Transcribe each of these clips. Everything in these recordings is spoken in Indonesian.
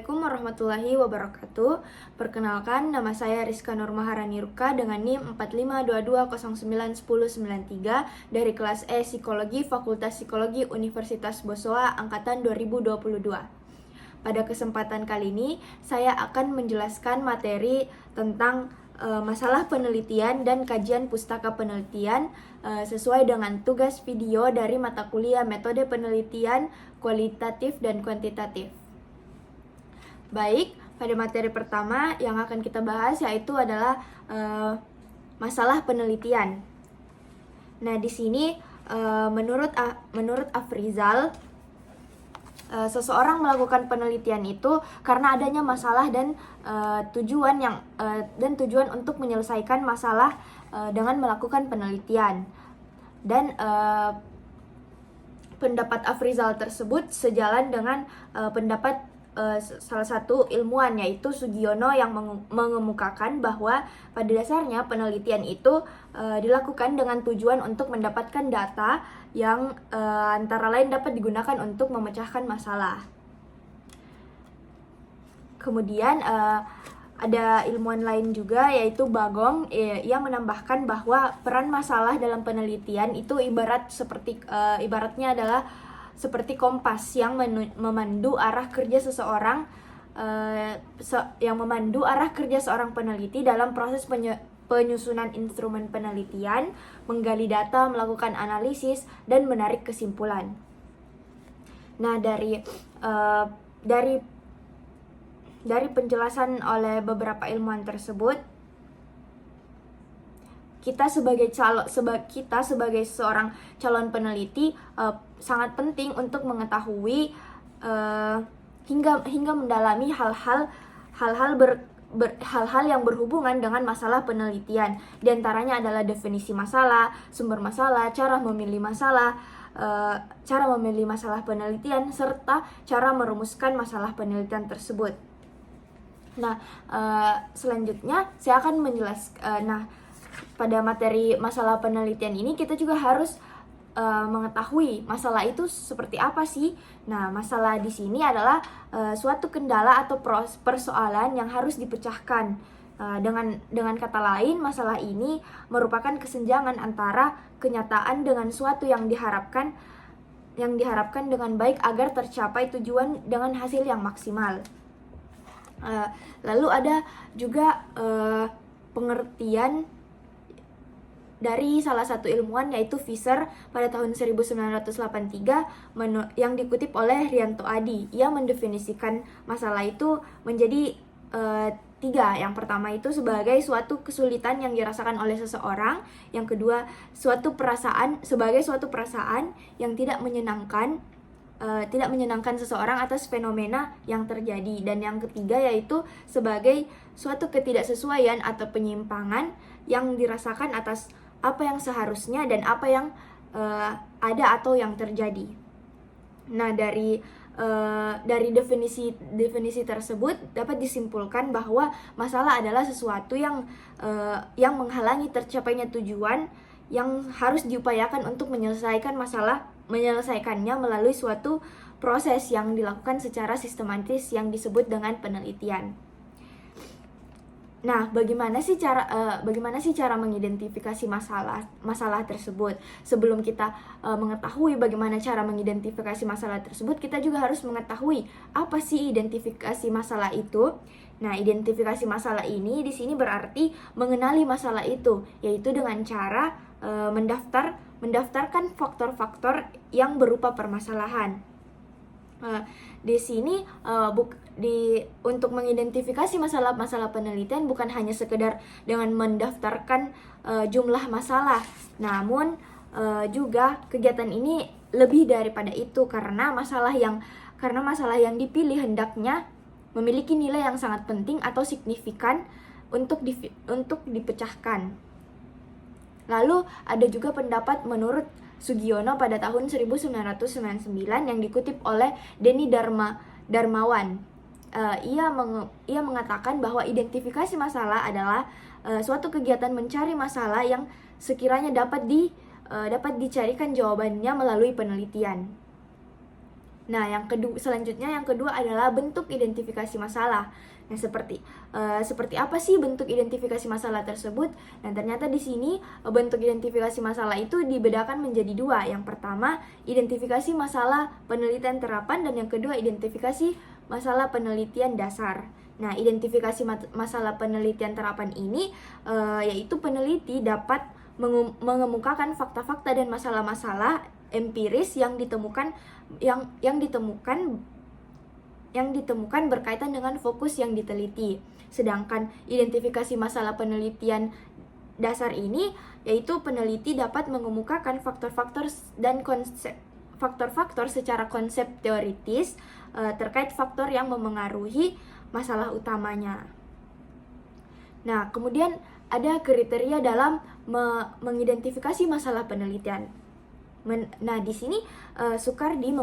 Assalamualaikum warahmatullahi wabarakatuh. Perkenalkan, nama saya Rizka Nur Maharani Ruka dengan NIM 4522091093 dari kelas E Psikologi Fakultas Psikologi Universitas Bosowa angkatan 2022. Pada kesempatan kali ini, saya akan menjelaskan materi tentang masalah penelitian dan kajian pustaka penelitian sesuai dengan tugas video dari mata kuliah metode penelitian kualitatif dan kuantitatif. Baik, pada materi pertama yang akan kita bahas yaitu adalah masalah penelitian. Nah, di sini menurut Afrizal, seseorang melakukan penelitian itu karena adanya masalah dan tujuan untuk menyelesaikan masalah dengan melakukan penelitian. Dan pendapat Afrizal tersebut sejalan dengan pendapat salah satu ilmuwan yaitu Sugiono yang mengemukakan bahwa pada dasarnya penelitian itu dilakukan dengan tujuan untuk mendapatkan data yang antara lain dapat digunakan untuk memecahkan masalah. Kemudian ada ilmuwan lain juga yaitu Bagong yang menambahkan bahwa peran masalah dalam penelitian itu ibaratnya adalah seperti kompas yang memandu arah kerja seorang peneliti dalam proses penyusunan instrumen penelitian, menggali data, melakukan analisis, dan menarik kesimpulan. Nah, dari penjelasan oleh beberapa ilmuwan tersebut, kita sebagai seorang calon peneliti sangat penting untuk mengetahui hingga mendalami hal-hal yang berhubungan dengan masalah penelitian. Di antaranya adalah definisi masalah, sumber masalah, cara memilih masalah penelitian, serta cara merumuskan masalah penelitian tersebut. Nah, selanjutnya saya akan menjelaskan. Pada materi masalah penelitian ini kita juga harus mengetahui masalah itu seperti apa sih. Nah, masalah di sini adalah suatu kendala atau persoalan yang harus dipecahkan. Dengan kata lain, masalah ini merupakan kesenjangan antara kenyataan dengan suatu yang diharapkan dengan baik agar tercapai tujuan dengan hasil yang maksimal. Lalu ada juga pengertian dari salah satu ilmuwan yaitu Visser pada tahun 1983 yang dikutip oleh Rianto Adi. Ia mendefinisikan masalah itu menjadi 3. Yang pertama itu sebagai suatu kesulitan yang dirasakan oleh seseorang. Yang kedua, sebagai suatu perasaan yang tidak menyenangkan seseorang atas fenomena yang terjadi. Dan yang ketiga yaitu sebagai suatu ketidaksesuaian atau penyimpangan yang dirasakan atas apa yang seharusnya dan apa yang ada atau yang terjadi. Nah, dari definisi tersebut dapat disimpulkan bahwa masalah adalah sesuatu yang menghalangi tercapainya tujuan yang harus diupayakan untuk menyelesaikannya melalui suatu proses yang dilakukan secara sistematis yang disebut dengan penelitian. Nah, bagaimana sih cara mengidentifikasi masalah tersebut? Sebelum kita mengetahui bagaimana cara mengidentifikasi masalah tersebut, kita juga harus mengetahui apa sih identifikasi masalah itu. Nah, identifikasi masalah ini di sini berarti mengenali masalah itu, yaitu dengan cara mendaftarkan faktor-faktor yang berupa permasalahan. Di sini untuk mengidentifikasi masalah-masalah penelitian bukan hanya sekedar dengan mendaftarkan jumlah masalah, namun juga kegiatan ini lebih daripada itu karena masalah yang dipilih hendaknya memiliki nilai yang sangat penting atau signifikan untuk dipecahkan. Lalu ada juga pendapat menurut Sugiono pada tahun 1999 yang dikutip oleh Denny Darmawan. Ia mengatakan bahwa identifikasi masalah adalah suatu kegiatan mencari masalah yang sekiranya dapat dicarikan jawabannya melalui penelitian. Nah, yang kedua adalah bentuk identifikasi masalah. Nah, seperti apa sih bentuk identifikasi masalah tersebut? Dan ternyata di sini bentuk identifikasi masalah itu dibedakan menjadi dua. Yang pertama, identifikasi masalah penelitian terapan, dan yang kedua, identifikasi masalah penelitian dasar. Nah, identifikasi masalah penelitian terapan ini yaitu peneliti dapat mengemukakan fakta-fakta dan masalah-masalah empiris yang ditemukan berkaitan dengan fokus yang diteliti. Sedangkan identifikasi masalah penelitian dasar ini yaitu peneliti dapat mengemukakan faktor-faktor secara konsep teoritis terkait faktor yang memengaruhi masalah utamanya. Nah, kemudian ada kriteria dalam mengidentifikasi masalah penelitian. Nah, di sini Soekardi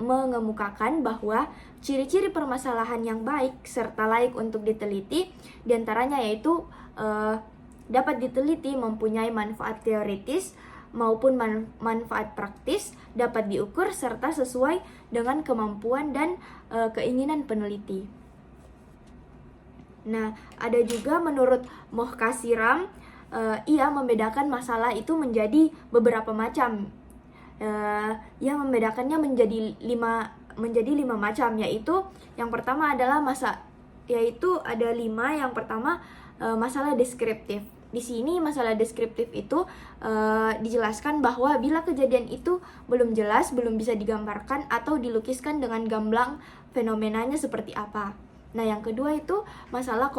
mengemukakan bahwa ciri-ciri permasalahan yang baik serta layak untuk diteliti diantaranya yaitu dapat diteliti mempunyai manfaat teoritis maupun manfaat praktis, dapat diukur serta sesuai dengan kemampuan dan keinginan peneliti. Nah, ada juga menurut Mohkasiram, ia membedakan masalah itu menjadi beberapa macam. Ia membedakannya menjadi lima macam, yaitu yang pertama adalah ada 5. Yang pertama masalah deskriptif. Di sini masalah deskriptif itu dijelaskan bahwa bila kejadian itu belum jelas, belum bisa digambarkan atau dilukiskan dengan gamblang fenomenanya seperti apa. Nah, yang kedua itu masalah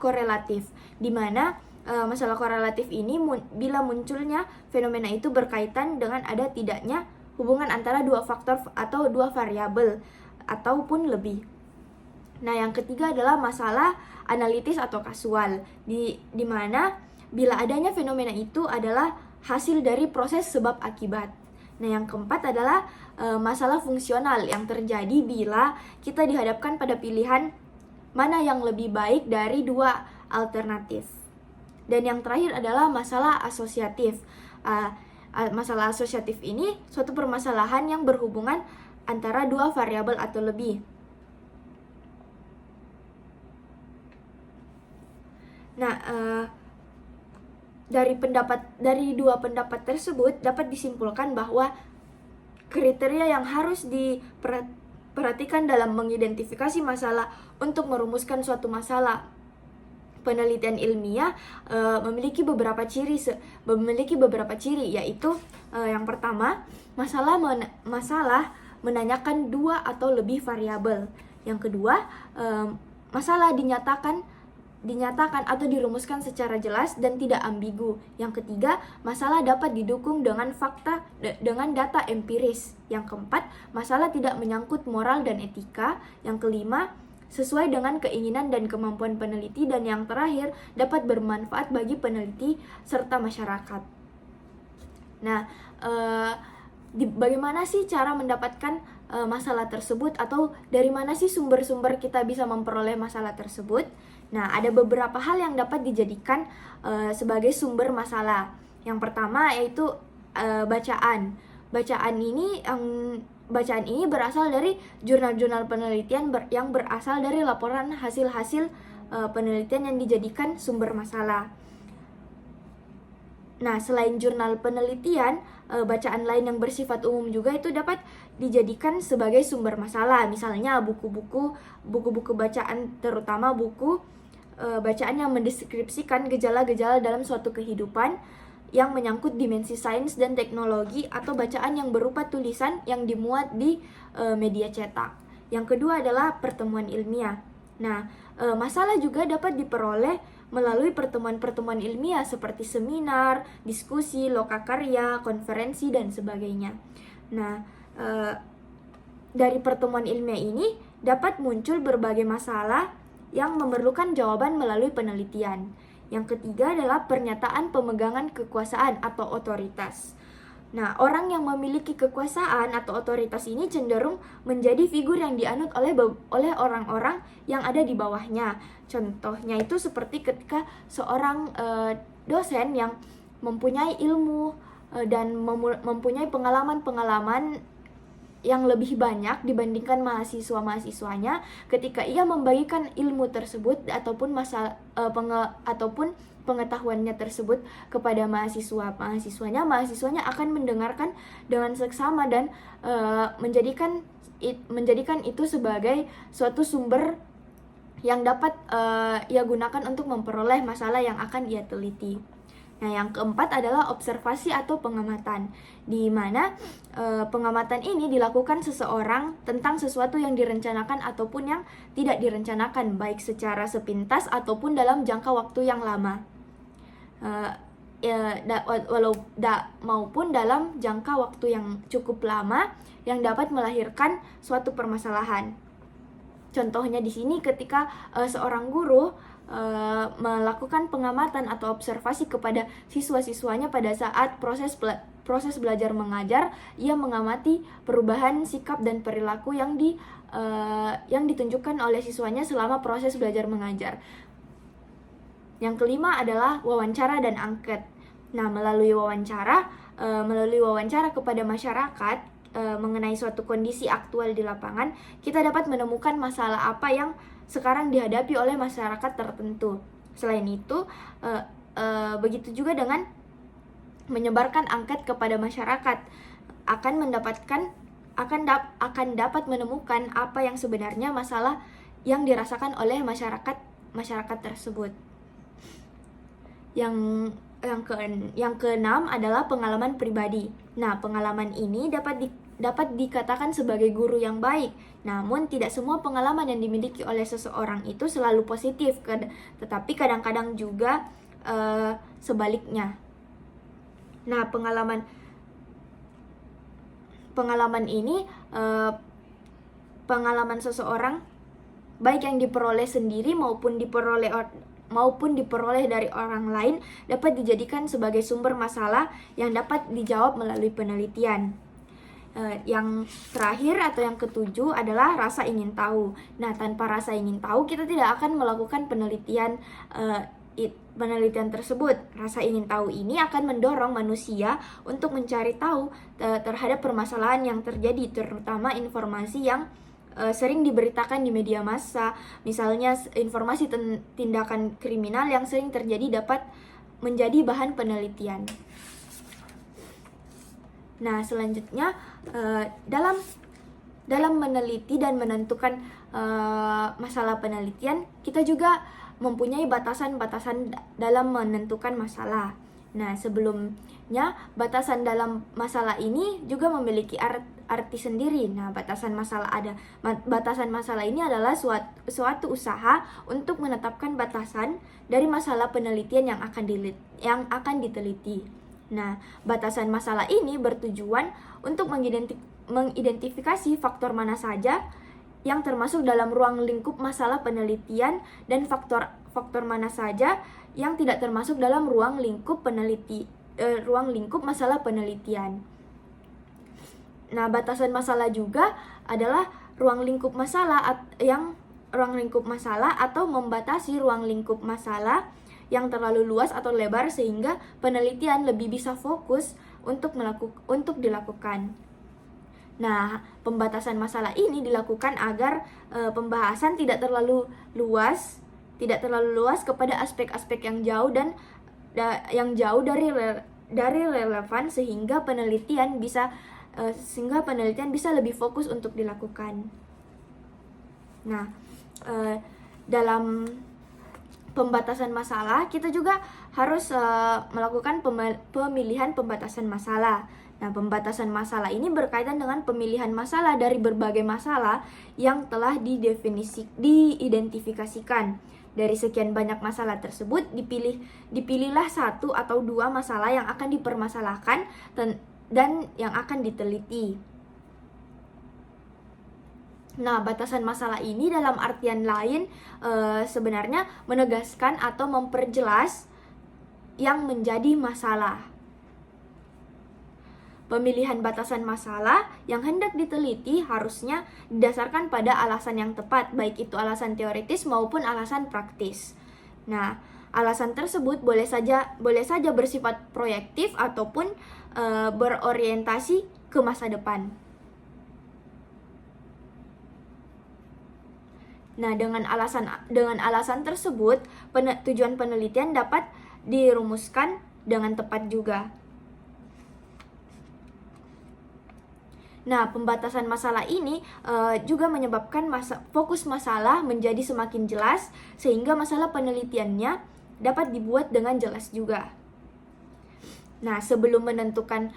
korelatif, di mana masalah korelatif ini bila munculnya fenomena itu berkaitan dengan ada tidaknya hubungan antara dua faktor atau dua variabel ataupun lebih. Nah, yang ketiga adalah masalah analitis atau kasual, di mana bila adanya fenomena itu adalah hasil dari proses sebab akibat. Nah, yang keempat adalah masalah fungsional yang terjadi bila kita dihadapkan pada pilihan mana yang lebih baik dari dua alternatif. Dan yang terakhir adalah masalah asosiatif. Masalah asosiatif ini suatu permasalahan yang berhubungan antara dua variabel atau lebih. Nah, dari dua pendapat tersebut dapat disimpulkan bahwa kriteria yang harus diperhatikan dalam mengidentifikasi masalah untuk merumuskan suatu masalah penelitian ilmiah memiliki beberapa ciri, yaitu yang pertama, masalah menanyakan dua atau lebih variabel. Yang kedua, masalah dinyatakan atau dirumuskan secara jelas dan tidak ambigu. Yang ketiga, masalah dapat didukung dengan data empiris. Yang keempat, masalah tidak menyangkut moral dan etika. Yang kelima, sesuai dengan keinginan dan kemampuan peneliti. Dan yang terakhir, dapat bermanfaat bagi peneliti serta masyarakat. Nah, bagaimana sih cara mendapatkan masalah tersebut, atau dari mana sih sumber-sumber kita bisa memperoleh masalah tersebut? Nah, ada beberapa hal yang dapat dijadikan sebagai sumber masalah. Yang pertama yaitu bacaan. Bacaan ini berasal dari jurnal-jurnal penelitian yang berasal dari laporan hasil-hasil penelitian yang dijadikan sumber masalah. Nah, selain jurnal penelitian, bacaan lain yang bersifat umum juga itu dapat dijadikan sebagai sumber masalah. Misalnya buku-buku bacaan, terutama buku bacaan yang mendeskripsikan gejala-gejala dalam suatu kehidupan yang menyangkut dimensi sains dan teknologi, atau bacaan yang berupa tulisan yang dimuat di media cetak. Yang kedua adalah pertemuan ilmiah. Nah, masalah juga dapat diperoleh melalui pertemuan-pertemuan ilmiah seperti seminar, diskusi, lokakarya, konferensi, dan sebagainya. Nah, dari pertemuan ilmiah ini dapat muncul berbagai masalah yang memerlukan jawaban melalui penelitian. Yang ketiga adalah pernyataan pemegangan kekuasaan atau otoritas. Nah, orang yang memiliki kekuasaan atau otoritas ini cenderung menjadi figur yang dianut oleh orang-orang yang ada di bawahnya. Contohnya itu seperti ketika seorang dosen yang mempunyai ilmu dan mempunyai pengalaman-pengalaman yang lebih banyak dibandingkan mahasiswa-mahasiswanya ketika ia membagikan ilmu tersebut ataupun ataupun pengetahuannya tersebut kepada mahasiswanya akan mendengarkan dengan seksama dan menjadikan itu sebagai suatu sumber yang dapat ia gunakan untuk memperoleh masalah yang akan ia teliti. Nah, yang keempat adalah observasi atau pengamatan, di mana pengamatan ini dilakukan seseorang tentang sesuatu yang direncanakan ataupun yang tidak direncanakan, baik secara sepintas ataupun dalam jangka waktu yang lama, maupun dalam jangka waktu yang cukup lama yang dapat melahirkan suatu permasalahan. Contohnya di sini ketika seorang guru melakukan pengamatan atau observasi kepada siswa-siswanya pada saat proses belajar mengajar, ia mengamati perubahan sikap dan perilaku yang ditunjukkan oleh siswanya selama proses belajar mengajar. Yang kelima adalah wawancara dan angket. Nah, melalui wawancara kepada masyarakat mengenai suatu kondisi aktual di lapangan, kita dapat menemukan masalah apa yang sekarang dihadapi oleh masyarakat tertentu. Selain itu, begitu juga dengan menyebarkan angket kepada masyarakat akan dapat menemukan apa yang sebenarnya masalah yang dirasakan oleh masyarakat tersebut. Yang keenam adalah pengalaman pribadi. Nah, pengalaman ini dapat dikatakan sebagai guru yang baik. Namun tidak semua pengalaman yang dimiliki oleh seseorang itu selalu positif, tetapi kadang-kadang juga sebaliknya. Nah, pengalaman seseorang baik yang diperoleh sendiri maupun diperoleh dari orang lain dapat dijadikan sebagai sumber masalah yang dapat dijawab melalui penelitian. Yang terakhir atau yang ketujuh adalah rasa ingin tahu. Nah, tanpa rasa ingin tahu kita tidak akan melakukan penelitian tersebut. Rasa ingin tahu ini akan mendorong manusia untuk mencari tahu terhadap permasalahan yang terjadi, terutama informasi yang sering diberitakan di media massa. Misalnya informasi tindakan kriminal yang sering terjadi dapat menjadi bahan penelitian. Nah, selanjutnya dalam meneliti dan menentukan masalah penelitian, kita juga mempunyai batasan-batasan dalam menentukan masalah. Nah, sebelumnya batasan dalam masalah ini juga memiliki arti sendiri. Nah, batasan masalah ini adalah suatu usaha untuk menetapkan batasan dari masalah penelitian yang akan diteliti. Nah, batasan masalah ini bertujuan untuk mengidentifikasi faktor mana saja yang termasuk dalam ruang lingkup masalah penelitian dan faktor mana saja yang tidak termasuk dalam ruang lingkup masalah penelitian. Nah, batasan masalah juga adalah ruang lingkup masalah atau membatasi ruang lingkup masalah yang terlalu luas atau lebar sehingga penelitian lebih bisa fokus untuk dilakukan. Nah, pembatasan masalah ini dilakukan agar pembahasan tidak terlalu luas kepada aspek-aspek yang jauh dari relevan sehingga penelitian bisa lebih fokus untuk dilakukan. Nah, dalam pembatasan masalah, kita juga harus melakukan pemilihan pembatasan masalah. Nah, pembatasan masalah ini berkaitan dengan pemilihan masalah dari berbagai masalah yang telah diidentifikasikan. Dari sekian banyak masalah tersebut, dipilihlah satu atau dua masalah yang akan dipermasalahkan dan yang akan diteliti. Nah, batasan masalah ini dalam artian lain sebenarnya menegaskan atau memperjelas yang menjadi masalah. Pemilihan batasan masalah yang hendak diteliti harusnya didasarkan pada alasan yang tepat, baik itu alasan teoritis maupun alasan praktis. Nah, alasan tersebut boleh saja bersifat proyektif ataupun berorientasi ke masa depan. Nah, dengan alasan tersebut, tujuan penelitian dapat dirumuskan dengan tepat juga. Nah, pembatasan masalah ini juga menyebabkan fokus masalah menjadi semakin jelas, sehingga masalah penelitiannya dapat dibuat dengan jelas juga. Nah, sebelum menentukan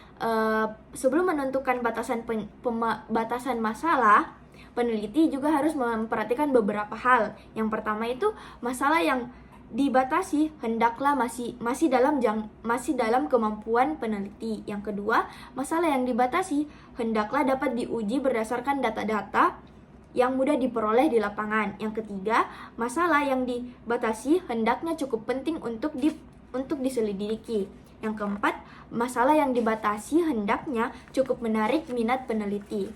batasan masalah, peneliti juga harus memperhatikan beberapa hal. Yang pertama itu, masalah yang dibatasi hendaklah masih dalam kemampuan peneliti. Yang kedua, masalah yang dibatasi hendaklah dapat diuji berdasarkan data-data yang mudah diperoleh di lapangan. Yang ketiga, masalah yang dibatasi hendaknya cukup penting untuk diselidiki. Yang keempat, masalah yang dibatasi hendaknya cukup menarik minat peneliti.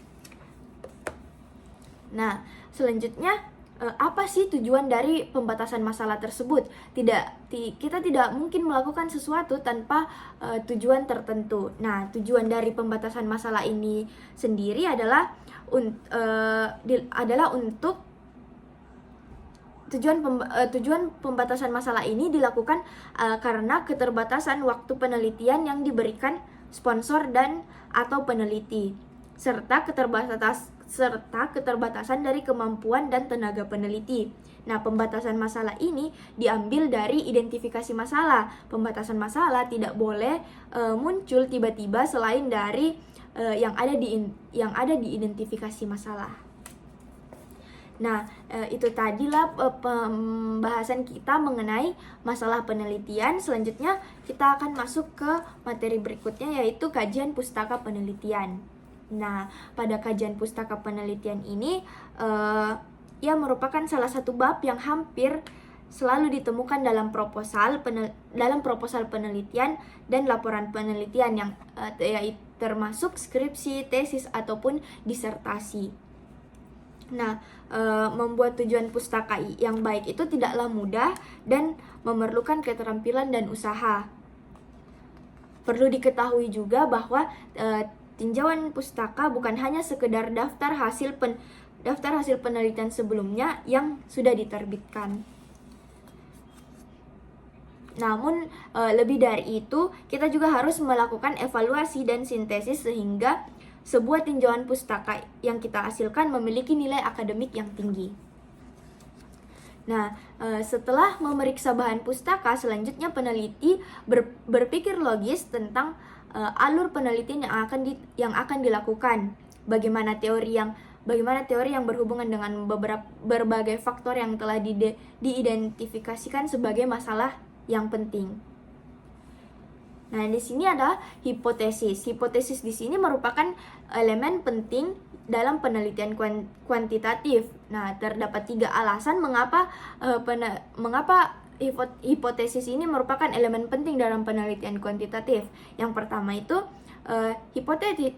Nah, selanjutnya, apa sih tujuan dari pembatasan masalah tersebut? Kita tidak mungkin melakukan sesuatu tanpa tujuan tertentu. Nah, tujuan dari pembatasan masalah ini sendiri adalah untuk tujuan pembatasan masalah ini dilakukan karena keterbatasan waktu penelitian yang diberikan sponsor dan atau peneliti, serta keterbatasan dari kemampuan dan tenaga peneliti. Nah, pembatasan masalah ini diambil dari identifikasi masalah. Pembatasan masalah tidak boleh muncul tiba-tiba selain dari yang ada di identifikasi masalah. Nah, itu tadilah pembahasan kita mengenai masalah penelitian. Selanjutnya kita akan masuk ke materi berikutnya, yaitu kajian pustaka penelitian. Nah, pada kajian pustaka penelitian ini, ia merupakan salah satu bab yang hampir selalu ditemukan dalam proposal penelitian dan laporan penelitian yang termasuk skripsi, tesis, ataupun disertasi. Nah, membuat tujuan pustaka yang baik itu tidaklah mudah dan memerlukan keterampilan dan usaha. Perlu diketahui juga bahwa tinjauan pustaka bukan hanya sekedar daftar hasil penelitian sebelumnya yang sudah diterbitkan. Namun lebih dari itu, kita juga harus melakukan evaluasi dan sintesis sehingga sebuah tinjauan pustaka yang kita hasilkan memiliki nilai akademik yang tinggi. Nah, setelah memeriksa bahan pustaka, selanjutnya peneliti berpikir logis tentang alur penelitian yang akan dilakukan. Bagaimana teori yang berhubungan dengan berbagai faktor yang telah diidentifikasikan sebagai masalah yang penting. Nah, di sini ada hipotesis. Hipotesis di sini merupakan elemen penting dalam penelitian kuantitatif. Nah, terdapat 3 alasan mengapa hipotesis ini merupakan elemen penting dalam penelitian kuantitatif. Yang pertama itu,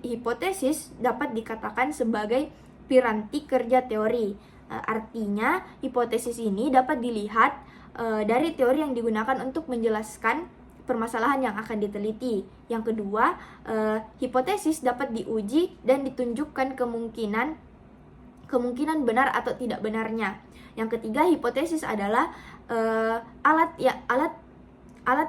hipotesis dapat dikatakan sebagai piranti kerja teori. Artinya, hipotesis ini dapat dilihat dari teori yang digunakan untuk menjelaskan permasalahan yang akan diteliti. Yang kedua, hipotesis dapat diuji dan ditunjukkan kemungkinan benar atau tidak benarnya. Yang ketiga, hipotesis adalah alat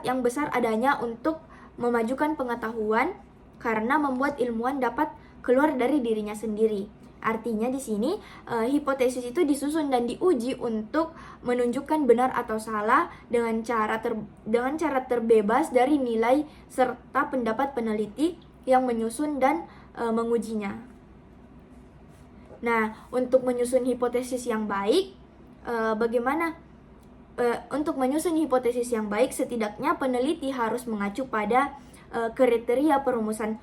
yang besar adanya untuk memajukan pengetahuan karena membuat ilmuwan dapat keluar dari dirinya sendiri. Artinya di sini hipotesis itu disusun dan diuji untuk menunjukkan benar atau salah dengan cara terbebas dari nilai serta pendapat peneliti yang menyusun dan mengujinya. Nah, untuk menyusun hipotesis yang baik, untuk menyusun hipotesis yang baik, setidaknya peneliti harus mengacu pada kriteria perumusan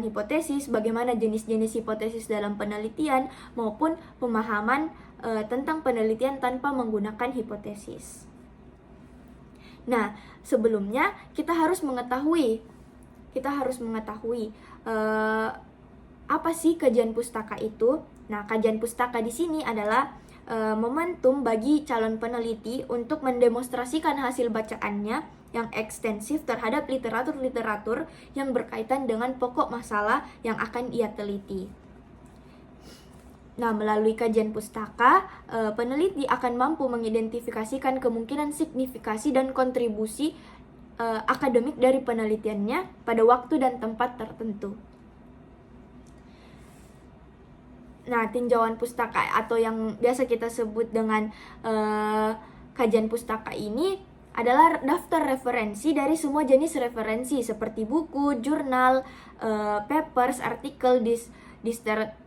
hipotesis, bagaimana jenis-jenis hipotesis dalam penelitian, maupun pemahaman tentang penelitian tanpa menggunakan hipotesis. Nah, sebelumnya kita harus mengetahui apa sih kajian pustaka itu. Nah, kajian pustaka di sini adalah momentum bagi calon peneliti untuk mendemonstrasikan hasil bacaannya yang ekstensif terhadap literatur-literatur yang berkaitan dengan pokok masalah yang akan ia teliti. Nah, melalui kajian pustaka, peneliti akan mampu mengidentifikasikan kemungkinan signifikasi dan kontribusi akademik dari penelitiannya pada waktu dan tempat tertentu. Nah, tinjauan pustaka atau yang biasa kita sebut dengan kajian pustaka ini adalah daftar referensi dari semua jenis referensi seperti buku, jurnal, papers, artikel,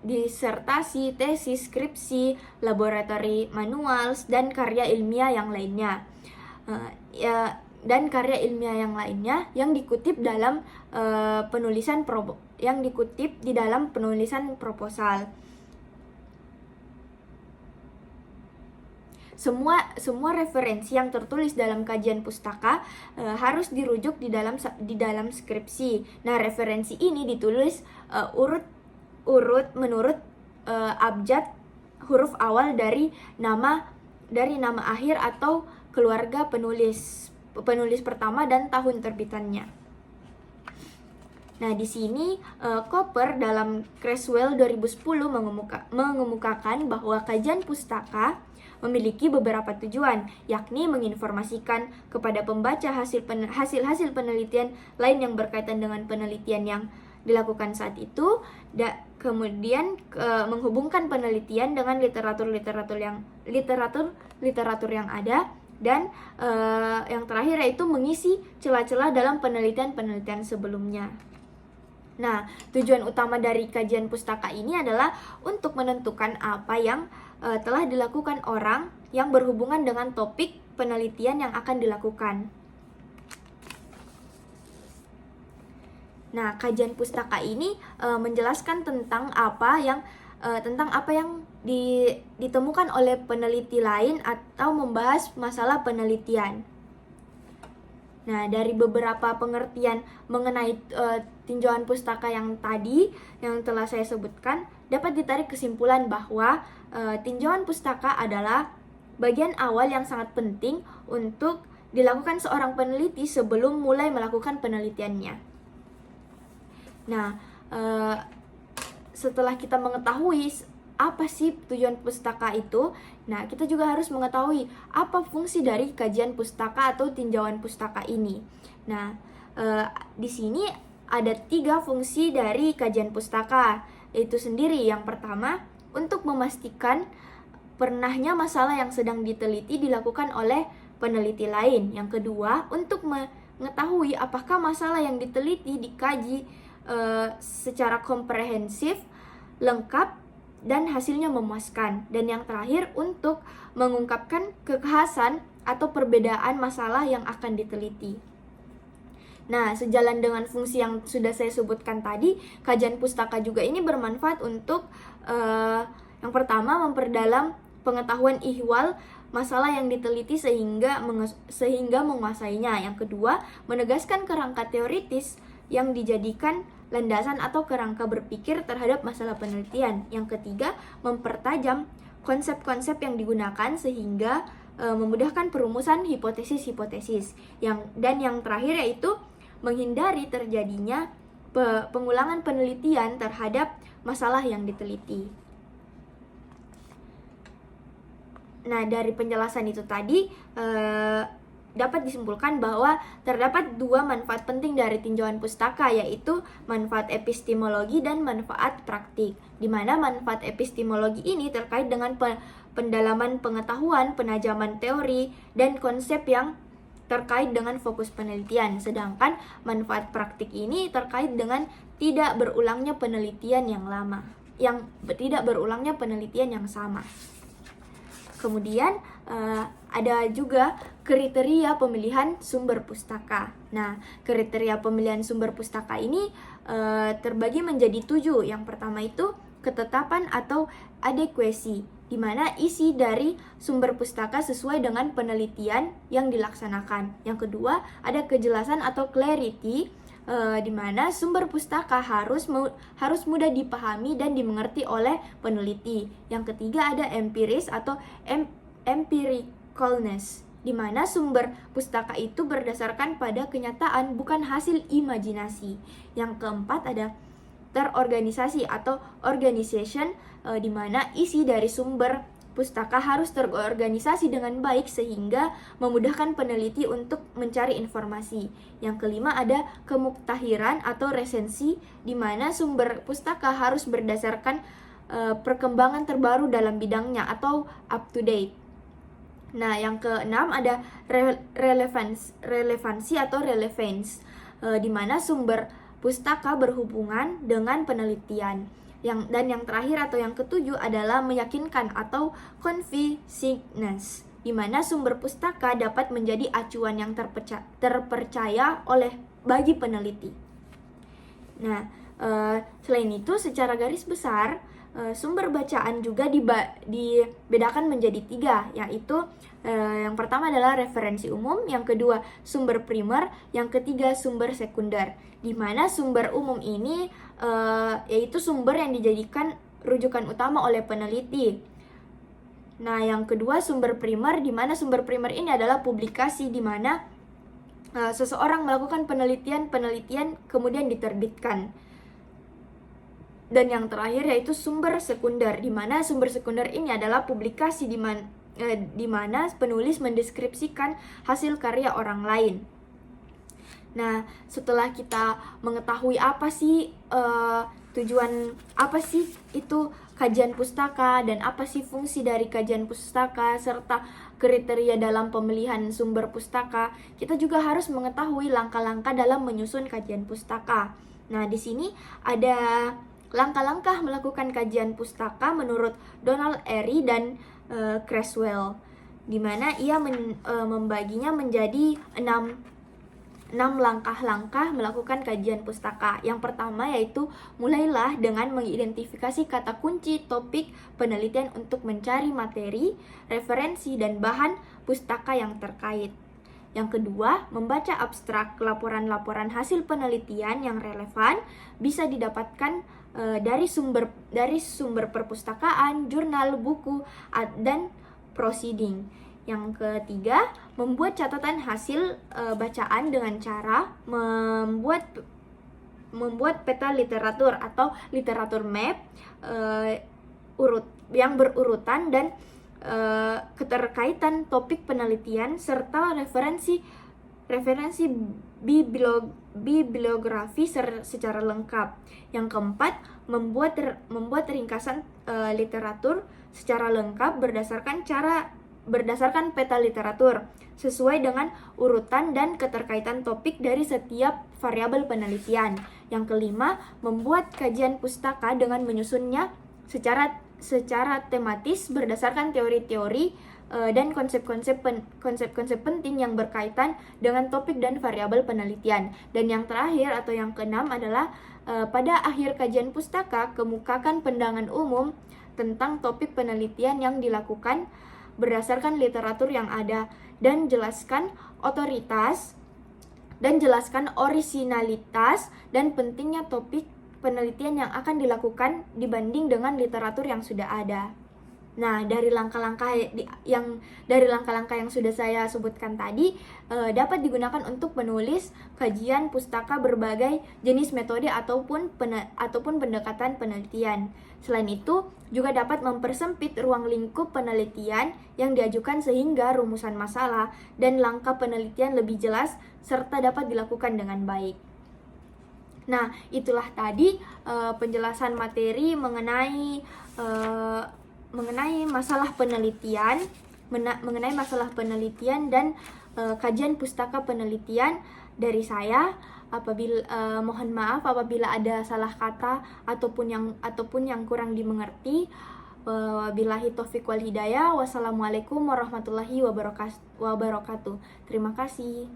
disertasi, tesis, skripsi, laboratory manuals, dan karya ilmiah yang lainnya. Dan karya ilmiah yang lainnya yang dikutip dalam penulisan proposal. Semua referensi yang tertulis dalam kajian pustaka harus dirujuk di dalam skripsi. Nah, referensi ini ditulis urut menurut abjad huruf awal dari nama akhir atau keluarga penulis pertama dan tahun terbitannya. Nah, di sini Cooper dalam Creswell 2010 mengemukakan bahwa kajian pustaka memiliki beberapa tujuan, yakni menginformasikan kepada pembaca hasil-hasil penelitian lain yang berkaitan dengan penelitian yang dilakukan saat itu, kemudian menghubungkan penelitian dengan literatur yang ada, dan yang terakhir yaitu mengisi celah-celah dalam penelitian sebelumnya. Nah, tujuan utama dari kajian pustaka ini adalah untuk menentukan apa yang telah dilakukan orang yang berhubungan dengan topik penelitian yang akan dilakukan. Nah, kajian pustaka ini menjelaskan tentang apa yang ditemukan oleh peneliti lain atau membahas masalah penelitian. Nah, dari beberapa pengertian mengenai tinjauan pustaka yang telah saya sebutkan, dapat ditarik kesimpulan bahwa tinjauan pustaka adalah bagian awal yang sangat penting untuk dilakukan seorang peneliti sebelum mulai melakukan penelitiannya. Nah, setelah kita mengetahui apa sih tujuan pustaka itu, nah kita juga harus mengetahui apa fungsi dari kajian pustaka atau tinjauan pustaka ini. Nah, di sini ada 3 fungsi dari kajian pustaka, yaitu sendiri. Yang pertama, untuk memastikan pernahnya masalah yang sedang diteliti dilakukan oleh peneliti lain. Yang kedua, untuk mengetahui apakah masalah yang diteliti dikaji secara komprehensif, lengkap, dan hasilnya memuaskan. Dan yang terakhir, untuk mengungkapkan kekhasan atau perbedaan masalah yang akan diteliti. Nah, sejalan dengan fungsi yang sudah saya sebutkan tadi, kajian pustaka juga ini bermanfaat untuk yang pertama, memperdalam pengetahuan ihwal masalah yang diteliti sehingga menguasainya. Yang kedua, menegaskan kerangka teoritis yang dijadikan landasan atau kerangka berpikir terhadap masalah penelitian. Yang ketiga, mempertajam konsep-konsep yang digunakan sehingga memudahkan perumusan hipotesis-hipotesis. Dan yang terakhir yaitu menghindari terjadinya pengulangan penelitian terhadap masalah yang diteliti. Nah, dari penjelasan itu tadi dapat disimpulkan bahwa terdapat 2 manfaat penting dari tinjauan pustaka, yaitu manfaat epistemologi dan manfaat praktik. Di mana manfaat epistemologi ini terkait dengan pendalaman pengetahuan, penajaman teori, dan konsep yang terkait dengan fokus penelitian. Sedangkan manfaat praktik ini terkait dengan tidak berulangnya penelitian yang sama. Kemudian ada juga kriteria pemilihan sumber pustaka. Nah, kriteria pemilihan sumber pustaka ini terbagi menjadi 7. Yang pertama itu ketetapan atau adequacy, di mana isi dari sumber pustaka sesuai dengan penelitian yang dilaksanakan. Yang kedua, ada kejelasan atau clarity, di mana sumber pustaka harus mudah dipahami dan dimengerti oleh peneliti. Yang ketiga, ada empiris atau empiricalness, di mana sumber pustaka itu berdasarkan pada kenyataan, bukan hasil imajinasi. Yang keempat, ada terorganisasi atau organization, di mana isi dari sumber pustaka harus terorganisasi dengan baik sehingga memudahkan peneliti untuk mencari informasi. Yang kelima ada kemuktahiran atau resensi, di mana sumber pustaka harus berdasarkan perkembangan terbaru dalam bidangnya atau up to date. Nah, yang keenam ada relevansi atau relevance, di mana sumber pustaka berhubungan dengan penelitian. Dan yang terakhir atau yang ketujuh adalah meyakinkan atau convincingness, di mana sumber pustaka dapat menjadi acuan yang terpercaya bagi peneliti. Nah, selain itu secara garis besar sumber bacaan juga dibedakan menjadi 3, yaitu yang pertama adalah referensi umum, yang kedua sumber primer, yang ketiga sumber sekunder. Di mana sumber umum ini yaitu sumber yang dijadikan rujukan utama oleh peneliti. Nah, yang kedua sumber primer, di mana sumber primer ini adalah publikasi di mana seseorang melakukan penelitian kemudian diterbitkan. Dan yang terakhir yaitu sumber sekunder, di mana sumber sekunder ini adalah publikasi di mana penulis mendeskripsikan hasil karya orang lain. Nah, setelah kita mengetahui apa sih tujuan, apa sih itu kajian pustaka, dan apa sih fungsi dari kajian pustaka, serta kriteria dalam pemilihan sumber pustaka, kita juga harus mengetahui langkah-langkah dalam menyusun kajian pustaka. Nah, di sini ada langkah-langkah melakukan kajian pustaka menurut Donald Airy dan Creswell, di mana ia membaginya menjadi 6 langkah-langkah melakukan kajian pustaka. Yang pertama yaitu mulailah dengan mengidentifikasi kata kunci topik penelitian untuk mencari materi, referensi, dan bahan pustaka yang terkait. Yang kedua, membaca abstrak laporan-laporan hasil penelitian yang relevan bisa didapatkan dari sumber perpustakaan, jurnal, buku, dan proceeding. Yang ketiga, membuat catatan hasil bacaan dengan cara membuat peta literatur atau literatur map yang berurutan dan keterkaitan topik penelitian serta referensi bibliografi secara lengkap. Yang keempat, membuat ringkasan literatur secara lengkap berdasarkan peta literatur sesuai dengan urutan dan keterkaitan topik dari setiap variabel penelitian. Yang kelima, membuat kajian pustaka dengan menyusunnya secara tematis berdasarkan teori-teori dan konsep-konsep penting yang berkaitan dengan topik dan variabel penelitian. Dan yang terakhir atau yang keenam adalah pada akhir kajian pustaka kemukakan pandangan umum tentang topik penelitian yang dilakukan berdasarkan literatur yang ada, dan jelaskan orisinalitas dan pentingnya topik penelitian yang akan dilakukan dibanding dengan literatur yang sudah ada. Nah, dari langkah-langkah yang sudah saya sebutkan tadi dapat digunakan untuk menulis kajian pustaka berbagai jenis metode ataupun pendekatan penelitian. Selain itu, juga dapat mempersempit ruang lingkup penelitian yang diajukan sehingga rumusan masalah dan langkah penelitian lebih jelas serta dapat dilakukan dengan baik. Nah, itulah tadi penjelasan materi mengenai masalah penelitian, dan kajian pustaka penelitian dari saya. Mohon maaf apabila ada salah kata ataupun yang kurang dimengerti. Wabillahi taufiq wal hidayah. Wassalamualaikum warahmatullahi wabarakatuh. Terima kasih.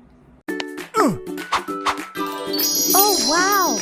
Oh wow.